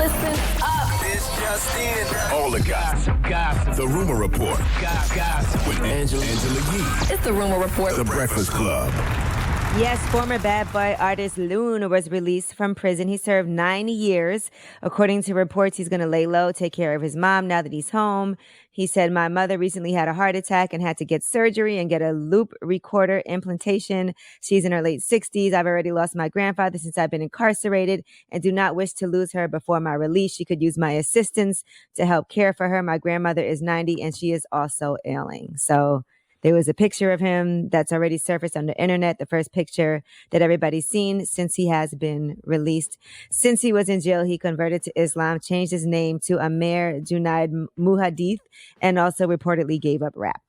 Listen up. It's just in. All the gossip. The Rumor Report. Gossip. With Angela Yee. It's the Rumor Report. The Breakfast Club. Yes, former Bad Boy artist Loon was released from prison. He served 9 years. According to reports, he's going to lay low, take care of his mom now that he's home. He said, my mother recently had a heart attack and had to get surgery and get a loop recorder implantation. She's in her late 60s. I've already lost my grandfather since I've been incarcerated and do not wish to lose her before my release. She could use my assistance to help care for her. My grandmother is 90 and she is also ailing. So there was a picture of him that's already surfaced on the internet, the first picture that everybody's seen since he has been released. Since he was in jail, he converted to Islam, changed his name to Amir Junaid Muhadith, and also reportedly gave up rap.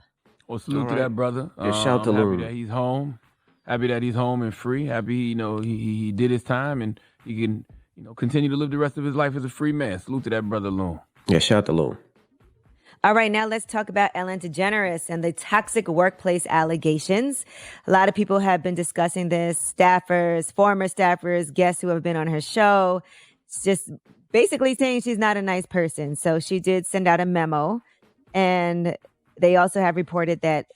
Well, salute to that brother. Shout to I'm happy Lou. that he's home. Happy that he's home and free. Happy, he did his time and he can, continue to live the rest of his life as a free man. Salute to that brother, Lou. Yeah, shout to Lou. All right, now let's talk about Ellen DeGeneres and the toxic workplace allegations. A lot of people have been discussing this, staffers, former staffers, guests who have been on her show. It's just basically saying she's not a nice person. So she did send out a memo, and they also have reported that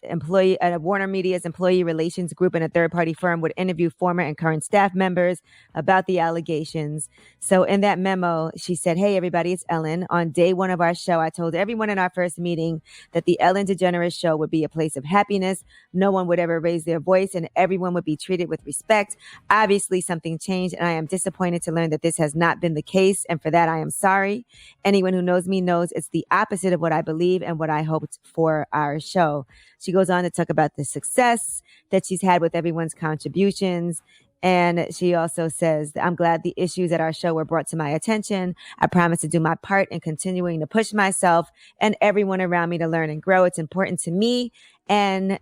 Warner Media's employee relations group and a third-party firm would interview former and current staff members about the allegations. So in that memo, she said, hey, everybody, it's Ellen. On day one of our show, I told everyone in our first meeting that the Ellen DeGeneres show would be a place of happiness. No one would ever raise their voice and everyone would be treated with respect. Obviously, something changed, and I am disappointed to learn that this has not been the case, and for that, I am sorry. Anyone who knows me knows it's the opposite of what I believe and what I hoped for our show. She goes on to talk about the success that she's had with everyone's contributions. And she also says, I'm glad the issues at our show were brought to my attention. I promise to do my part in continuing to push myself and everyone around me to learn and grow. It's important to me and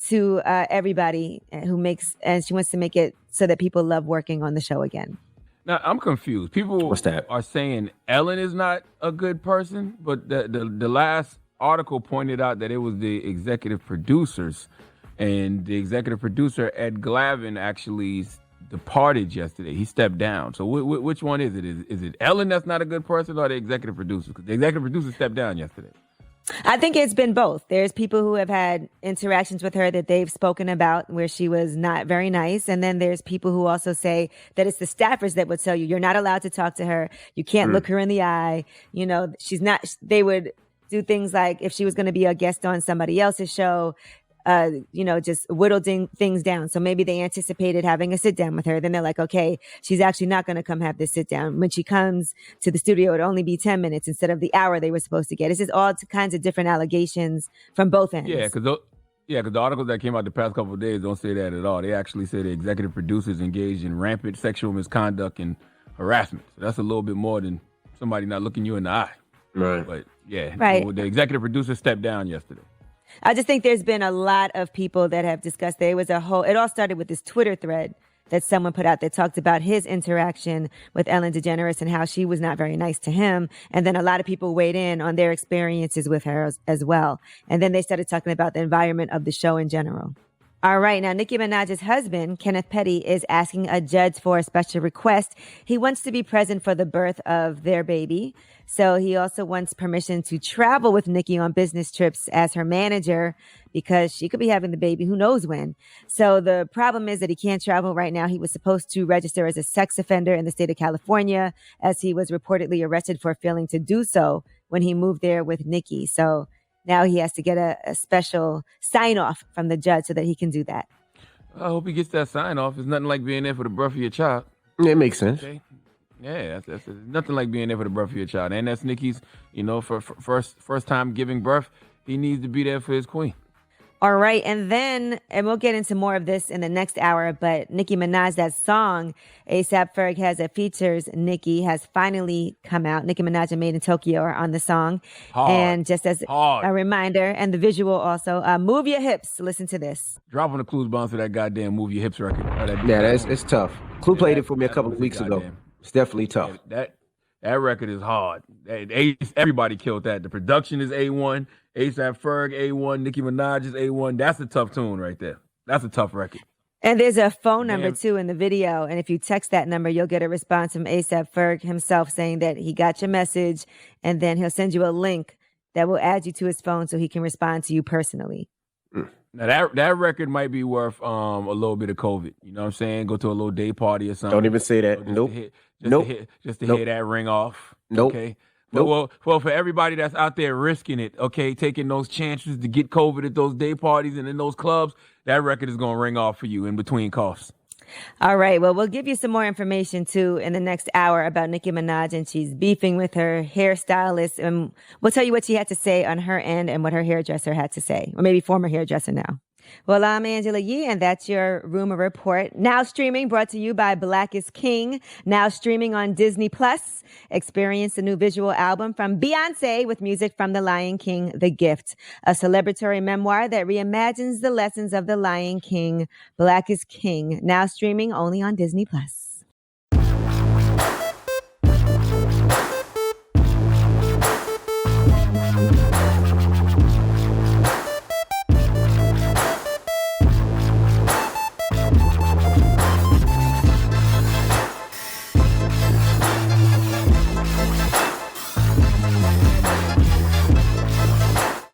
to everybody and she wants to make it so that people love working on the show again. Now, I'm confused. People What's that? are saying Ellen is not a good person, but the last article pointed out that it was the executive producers, and the executive producer Ed Glavin actually departed yesterday. He stepped down. So which one is it? Is it Ellen that's not a good person, or the executive producer? Because the executive producer stepped down yesterday. I think it's been both. There's people who have had interactions with her that they've spoken about where she was not very nice. And then there's people who also say that it's the staffers that would tell you, you're not allowed to talk to her. You can't look her in the eye. She's not, they would do things like if she was going to be a guest on somebody else's show, just whittle things down. So maybe they anticipated having a sit down with her. Then they're like, okay, she's actually not going to come have this sit down. When she comes to the studio, it'll only be 10 minutes instead of the hour they were supposed to get. It's just all kinds of different allegations from both ends. Yeah, because the articles that came out the past couple of days don't say that at all. They actually say the executive producers engaged in rampant sexual misconduct and harassment. So that's a little bit more than somebody not looking you in the eye. Right. But yeah, right. The executive producer stepped down yesterday. I just think there's been a lot of people that have discussed. It all started with this Twitter thread that someone put out that talked about his interaction with Ellen DeGeneres and how she was not very nice to him. And then a lot of people weighed in on their experiences with her as well. And then they started talking about the environment of the show in general. All right. Now, Nicki Minaj's husband, Kenneth Petty, is asking a judge for a special request. He wants to be present for the birth of their baby. So he also wants permission to travel with Nicki on business trips as her manager because she could be having the baby who knows when. So the problem is that he can't travel right now. He was supposed to register as a sex offender in the state of California as he was reportedly arrested for failing to do so when he moved there with Nicki. So now he has to get a special sign-off from the judge so that he can do that. I hope he gets that sign-off. It's nothing like being there for the birth of your child. Yeah, it makes sense. Okay. Yeah, that's nothing like being there for the birth of your child. And that's Nicki's, for first time giving birth, he needs to be there for his queen. All right. And we'll get into more of this in the next hour, but Nicki Minaj, that song A$AP Ferg has that features Nicki has finally come out. Nicki Minaj and Made in Tokyo are on the song. Hard. And just as a reminder, and the visual also, Move Your Hips. Listen to this. Dropping the Clues bounce for that goddamn Move Your Hips record. It's tough. Clue played it for me a couple of weeks ago. It's definitely tough. That record is hard. Everybody killed that. The production is A1. A$AP Ferg A1. Nicki Minaj is A1. That's a tough tune right there. That's a tough record. And there's a phone number Damn. too in the video. And if you text that number, you'll get a response from A$AP Ferg himself saying that he got your message, and then he'll send you a link that will add you to his phone so he can respond to you personally. Now that record might be worth a little bit of COVID. You know what I'm saying? Go to a little day party or something. Don't even say that. Just to hear that ring off. Nope. Okay. Nope. Well, for everybody that's out there risking it, okay, taking those chances to get COVID at those day parties and in those clubs, that record is going to ring off for you in between coughs. All right. Well, we'll give you some more information too in the next hour about Nicki Minaj, and she's beefing with her hairstylist. And we'll tell you what she had to say on her end and what her hairdresser had to say, or maybe former hairdresser now. Well, I'm Angela Yee, and that's your Rumor Report. Now streaming, brought to you by Black is King. Now streaming on Disney Plus. Experience the new visual album from Beyonce with music from The Lion King, The Gift, a celebratory memoir that reimagines the lessons of The Lion King. Black is King. Now streaming only on Disney Plus.